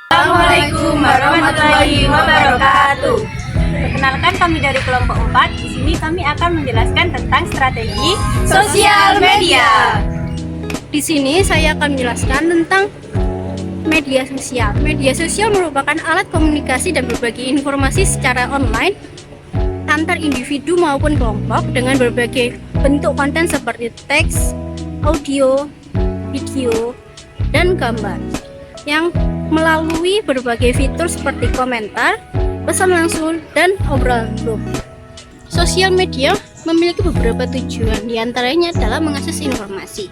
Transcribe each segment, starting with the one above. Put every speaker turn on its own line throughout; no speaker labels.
Assalamualaikum warahmatullahi wabarakatuh. Perkenalkan, kami dari kelompok 4. Di sini kami akan menjelaskan tentang strategi sosial media.
Di sini saya akan menjelaskan tentang media sosial. Media sosial merupakan alat komunikasi dan berbagi informasi secara online antar individu maupun kelompok dengan berbagai bentuk konten seperti teks, audio, video, dan gambar yang melalui berbagai fitur seperti komentar, pesan langsung, dan obrolan grup. Sosial media memiliki beberapa tujuan, diantaranya adalah mengakses informasi.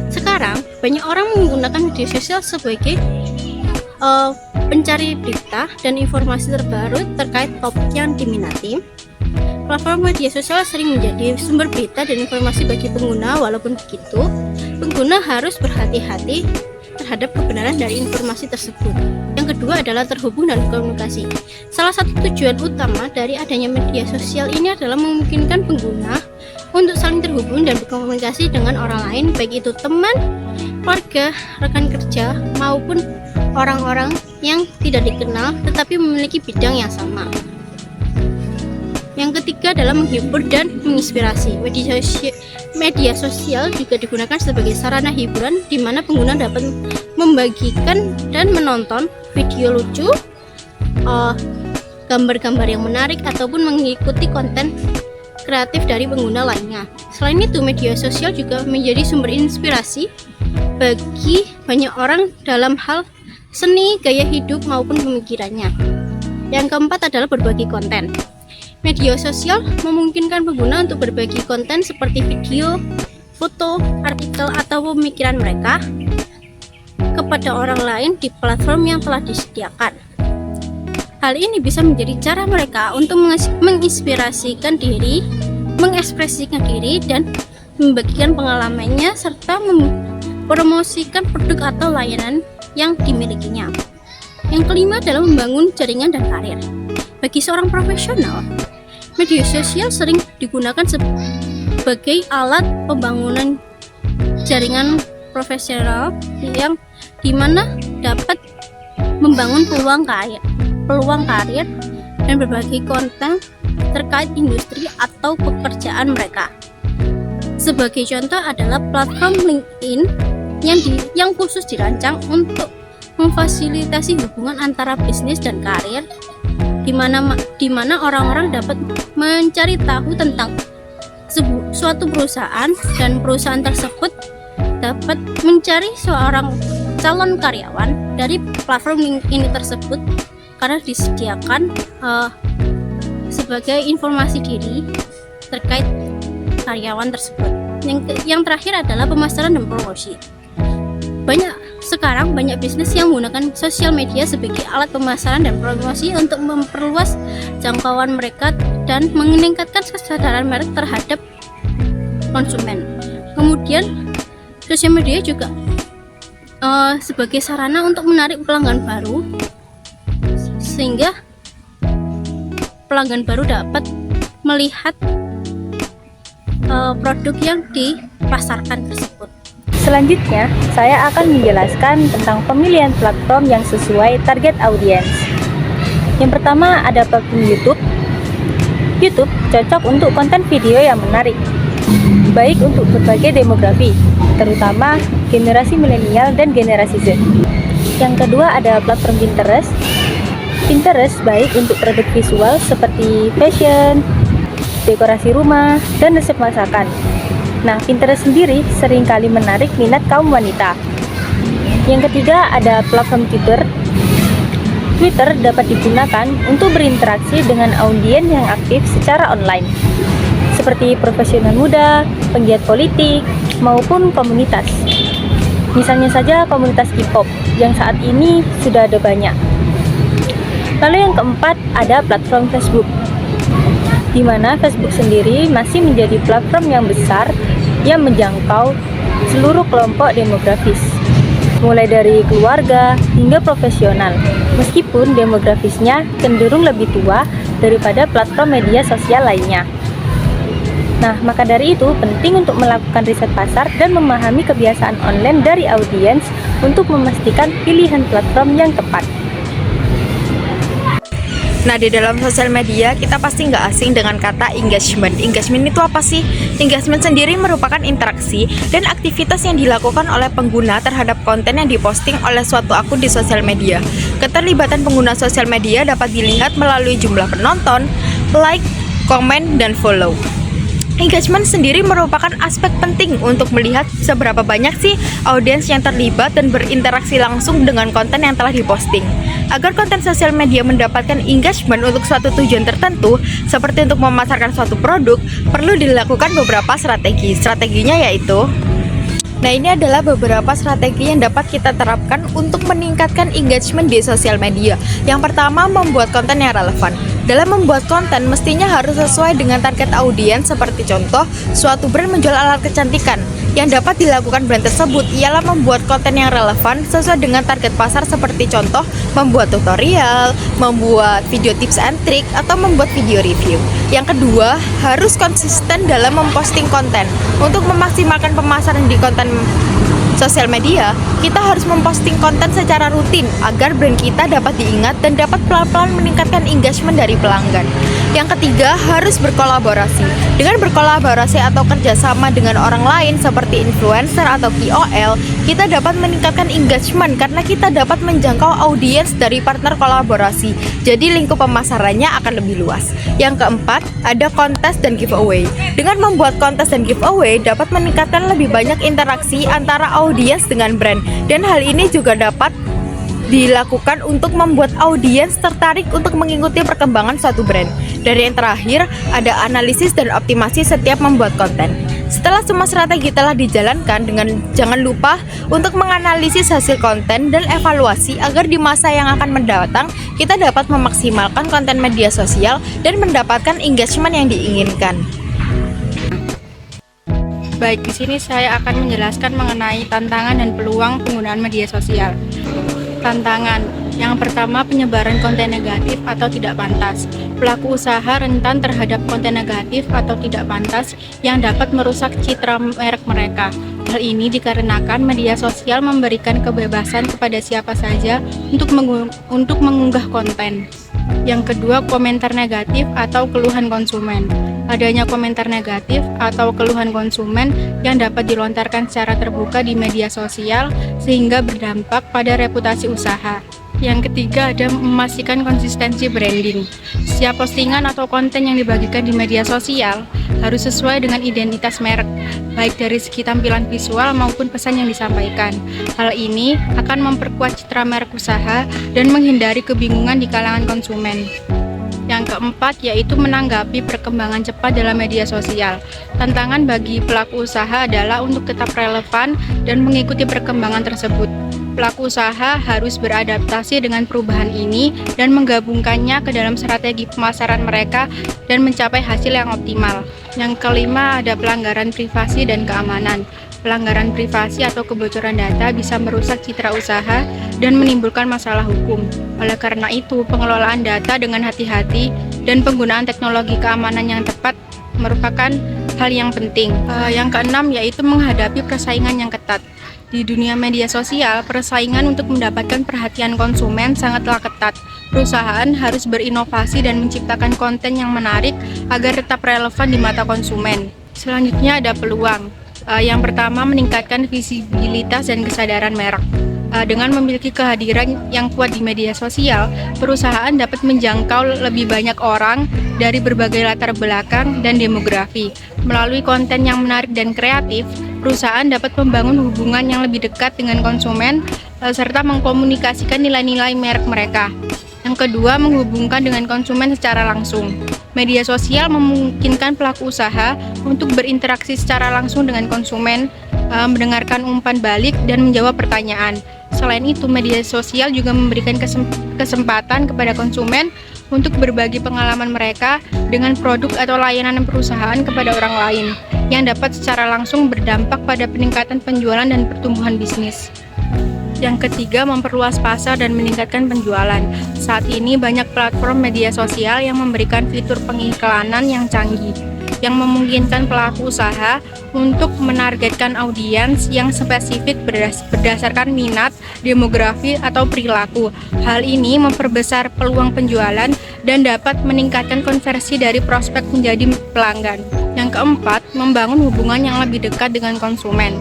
Sekarang, banyak orang menggunakan media sosial sebagai pencari berita dan informasi terbaru terkait topik yang diminati. Platform media sosial sering menjadi sumber berita dan informasi bagi pengguna. Walaupun begitu, pengguna harus berhati-hati terhadap kebenaran dari informasi tersebut. Yang kedua adalah terhubung dan komunikasi. Salah satu tujuan utama dari adanya media sosial ini adalah memungkinkan pengguna untuk saling terhubung dan berkomunikasi dengan orang lain, baik itu teman, keluarga, rekan kerja, maupun orang-orang yang tidak dikenal tetapi memiliki bidang yang sama. Yang ketiga adalah menghibur dan menginspirasi. Media sosial juga digunakan sebagai sarana hiburan di mana pengguna dapat membagikan dan menonton video lucu, gambar-gambar yang menarik, ataupun mengikuti konten kreatif dari pengguna lainnya. Selain itu, media sosial juga menjadi sumber inspirasi bagi banyak orang dalam hal seni, gaya hidup, maupun pemikirannya. Yang keempat adalah berbagi konten. Media sosial memungkinkan pengguna untuk berbagi konten seperti video, foto, artikel, atau pemikiran mereka kepada orang lain di platform yang telah disediakan. Hal ini bisa menjadi cara mereka untuk menginspirasikan diri, mengekspresikan diri, dan membagikan pengalamannya serta mempromosikan produk atau layanan yang dimilikinya. Yang kelima adalah membangun jaringan dan karir. Bagi seorang profesional, media sosial sering digunakan sebagai alat pembangunan jaringan profesional yang dimana dapat membangun peluang karir dan berbagai konten terkait industri atau pekerjaan mereka. Sebagai contoh adalah platform LinkedIn yang khusus dirancang untuk memfasilitasi hubungan antara bisnis dan karir, di mana orang-orang dapat mencari tahu tentang suatu perusahaan, dan perusahaan tersebut dapat mencari seorang calon karyawan dari platform LinkedIn tersebut karena disediakan sebagai informasi diri terkait karyawan tersebut. Yang terakhir adalah pemasaran dan promosi. Sekarang banyak bisnis yang menggunakan sosial media sebagai alat pemasaran dan promosi untuk memperluas jangkauan mereka dan meningkatkan kesadaran merek terhadap konsumen. Kemudian sosial media juga sebagai sarana untuk menarik pelanggan baru, sehingga pelanggan baru dapat melihat produk yang dipasarkan tersebut.
Selanjutnya, saya akan menjelaskan tentang pemilihan platform yang sesuai target audiens. Yang pertama ada platform YouTube. YouTube cocok untuk konten video yang menarik, baik untuk berbagai demografi, terutama generasi milenial dan generasi Z. Yang kedua ada platform Pinterest. Pinterest baik untuk produk visual seperti fashion, dekorasi rumah, dan resep masakan. Nah, Pinterest sendiri seringkali menarik minat kaum wanita. Yang ketiga ada platform Twitter. Twitter dapat digunakan untuk berinteraksi dengan audiens yang aktif secara online, seperti profesional muda, penggiat politik, maupun komunitas. Misalnya saja komunitas K-pop yang saat ini sudah ada banyak. Lalu yang keempat ada platform Facebook, di mana Facebook sendiri masih menjadi platform yang besar yang menjangkau seluruh kelompok demografis, mulai dari keluarga hingga profesional, meskipun demografisnya cenderung lebih tua daripada platform media sosial lainnya. Nah, maka dari itu penting untuk melakukan riset pasar dan memahami kebiasaan online dari audiens untuk memastikan pilihan platform yang tepat.
Nah, di dalam sosial media kita pasti nggak asing dengan kata engagement. Engagement itu apa sih? Engagement sendiri merupakan interaksi dan aktivitas yang dilakukan oleh pengguna terhadap konten yang diposting oleh suatu akun di sosial media. Keterlibatan pengguna sosial media dapat dilihat melalui jumlah penonton, like, komen, dan follow. Engagement sendiri merupakan aspek penting untuk melihat seberapa banyak sih audiens yang terlibat dan berinteraksi langsung dengan konten yang telah diposting. Agar konten sosial media mendapatkan engagement untuk suatu tujuan tertentu, seperti untuk memasarkan suatu produk, perlu dilakukan beberapa strategi. Strateginya yaitu, nah, ini adalah beberapa strategi yang dapat kita terapkan untuk meningkatkan engagement di sosial media. Yang pertama, membuat konten yang relevan. Dalam membuat konten, mestinya harus sesuai dengan target audiens. Seperti contoh, suatu brand menjual alat kecantikan. Yang dapat dilakukan brand tersebut ialah membuat konten yang relevan sesuai dengan target pasar, seperti contoh, membuat tutorial, membuat video tips and trick, atau membuat video review. Yang kedua, harus konsisten dalam memposting konten. Untuk memaksimalkan pemasaran di konten sosial media, kita harus memposting konten secara rutin agar brand kita dapat diingat dan dapat pelan-pelan meningkatkan engagement dari pelanggan. Yang ketiga, harus berkolaborasi. Dengan berkolaborasi atau kerjasama dengan orang lain seperti influencer atau KOL, kita dapat meningkatkan engagement karena kita dapat menjangkau audiens dari partner kolaborasi. Jadi lingkup pemasarannya akan lebih luas. Yang keempat, ada kontes dan giveaway. Dengan membuat kontes dan giveaway dapat meningkatkan lebih banyak interaksi antara audiens dengan brand, dan hal ini juga dapat dilakukan untuk membuat audiens tertarik untuk mengikuti perkembangan suatu brand. Dari yang terakhir, ada analisis dan optimasi setiap membuat konten. Setelah semua strategi telah dijalankan, jangan lupa untuk menganalisis hasil konten dan evaluasi agar di masa yang akan mendatang kita dapat memaksimalkan konten media sosial dan mendapatkan engagement yang diinginkan.
Baik, di sini saya akan menjelaskan mengenai tantangan dan peluang penggunaan media sosial. Tantangan yang pertama, penyebaran konten negatif atau tidak pantas. Pelaku usaha rentan terhadap konten negatif atau tidak pantas yang dapat merusak citra merek mereka. Hal ini dikarenakan media sosial memberikan kebebasan kepada siapa saja untuk mengunggah konten. Yang kedua, komentar negatif atau keluhan konsumen. Adanya komentar negatif atau keluhan konsumen yang dapat dilontarkan secara terbuka di media sosial sehingga berdampak pada reputasi usaha. Yang ketiga, ada memastikan konsistensi branding. Setiap postingan atau konten yang dibagikan di media sosial harus sesuai dengan identitas merek, baik dari segi tampilan visual maupun pesan yang disampaikan. Hal ini akan memperkuat citra merek usaha dan menghindari kebingungan di kalangan konsumen. Yang keempat, yaitu menanggapi perkembangan cepat dalam media sosial. Tantangan bagi pelaku usaha adalah untuk tetap relevan dan mengikuti perkembangan tersebut. Pelaku usaha harus beradaptasi dengan perubahan ini dan menggabungkannya ke dalam strategi pemasaran mereka dan mencapai hasil yang optimal. Yang kelima, ada pelanggaran privasi dan keamanan. Pelanggaran privasi atau kebocoran data bisa merusak citra usaha dan menimbulkan masalah hukum. Oleh karena itu, pengelolaan data dengan hati-hati dan penggunaan teknologi keamanan yang tepat merupakan hal yang penting. Yang keenam, yaitu menghadapi persaingan yang ketat. Di dunia media sosial, persaingan untuk mendapatkan perhatian konsumen sangatlah ketat. Perusahaan harus berinovasi dan menciptakan konten yang menarik agar tetap relevan di mata konsumen. Selanjutnya ada peluang. Yang pertama, meningkatkan visibilitas dan kesadaran merek. Dengan memiliki kehadiran yang kuat di media sosial, perusahaan dapat menjangkau lebih banyak orang dari berbagai latar belakang dan demografi. Melalui konten yang menarik dan kreatif, perusahaan dapat membangun hubungan yang lebih dekat dengan konsumen serta mengkomunikasikan nilai-nilai merek mereka. Yang kedua, menghubungkan dengan konsumen secara langsung. Media sosial memungkinkan pelaku usaha untuk berinteraksi secara langsung dengan konsumen, mendengarkan umpan balik, dan menjawab pertanyaan. Selain itu, media sosial juga memberikan kesempatan kepada konsumen untuk berbagi pengalaman mereka dengan produk atau layanan perusahaan kepada orang lain, yang dapat secara langsung berdampak pada peningkatan penjualan dan pertumbuhan bisnis. Yang ketiga, memperluas pasar dan meningkatkan penjualan. Saat ini banyak platform media sosial yang memberikan fitur pengiklanan yang canggih. yang memungkinkan pelaku usaha untuk menargetkan audiens yang spesifik berdasarkan minat, demografi, atau perilaku. Hal ini memperbesar peluang penjualan dan dapat meningkatkan konversi dari prospek menjadi pelanggan. Yang keempat, membangun hubungan yang lebih dekat dengan konsumen.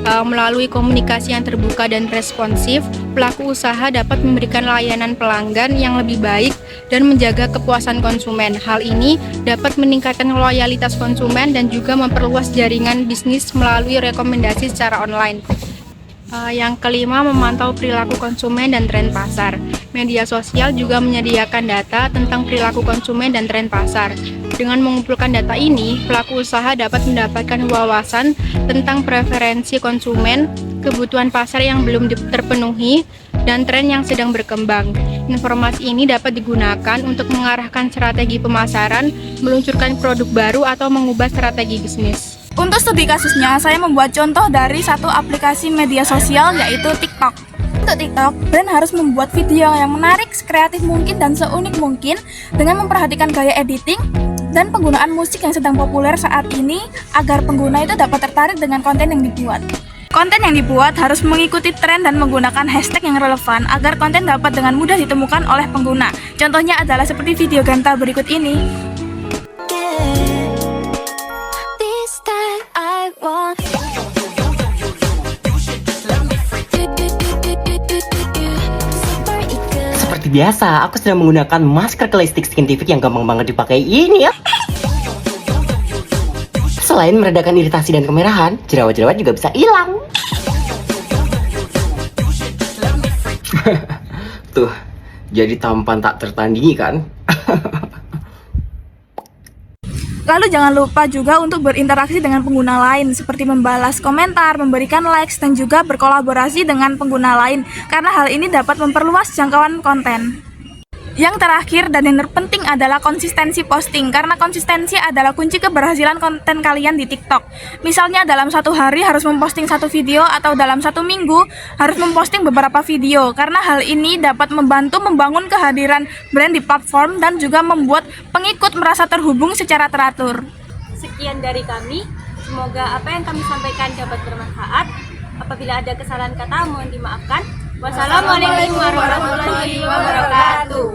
Melalui komunikasi yang terbuka dan responsif, pelaku usaha dapat memberikan layanan pelanggan yang lebih baik dan menjaga kepuasan konsumen. Hal ini dapat meningkatkan loyalitas konsumen dan juga memperluas jaringan bisnis melalui rekomendasi secara online. Yang kelima, memantau perilaku konsumen dan tren pasar. Media sosial juga menyediakan data tentang perilaku konsumen dan tren pasar. Dengan mengumpulkan data ini, pelaku usaha dapat mendapatkan wawasan tentang preferensi konsumen, kebutuhan pasar yang belum terpenuhi, dan tren yang sedang berkembang. Informasi ini dapat digunakan untuk mengarahkan strategi pemasaran, meluncurkan produk baru, atau mengubah strategi bisnis.
Untuk studi kasusnya, saya membuat contoh dari satu aplikasi media sosial yaitu TikTok. Untuk TikTok, brand harus membuat video yang menarik, sekreatif mungkin, dan seunik mungkin dengan memperhatikan gaya editing dan penggunaan musik yang sedang populer saat ini agar pengguna itu dapat tertarik dengan konten yang dibuat. Konten yang dibuat harus mengikuti tren dan menggunakan hashtag yang relevan agar konten dapat dengan mudah ditemukan oleh pengguna. Contohnya adalah seperti video Genta berikut ini.
Seperti biasa, aku sedang menggunakan masker Classic Skintific yang gampang banget dipakai ini ya. Selain meredakan iritasi dan kemerahan, jerawat-jerawat juga bisa hilang. Tuh, jadi tampan tak tertandingi kan?
Lalu jangan lupa juga untuk berinteraksi dengan pengguna lain seperti membalas komentar, memberikan likes, dan juga berkolaborasi dengan pengguna lain karena hal ini dapat memperluas jangkauan konten. Yang terakhir dan yang terpenting adalah konsistensi posting karena konsistensi adalah kunci keberhasilan konten kalian di TikTok. Misalnya dalam satu hari harus memposting satu video atau dalam satu minggu harus memposting beberapa video karena hal ini dapat membantu membangun kehadiran brand di platform dan juga membuat pengikut merasa terhubung secara teratur.
Sekian dari kami, semoga apa yang kami sampaikan dapat bermanfaat. Apabila ada kesalahan kata mohon dimaafkan. Wassalamualaikum warahmatullahi wabarakatuh.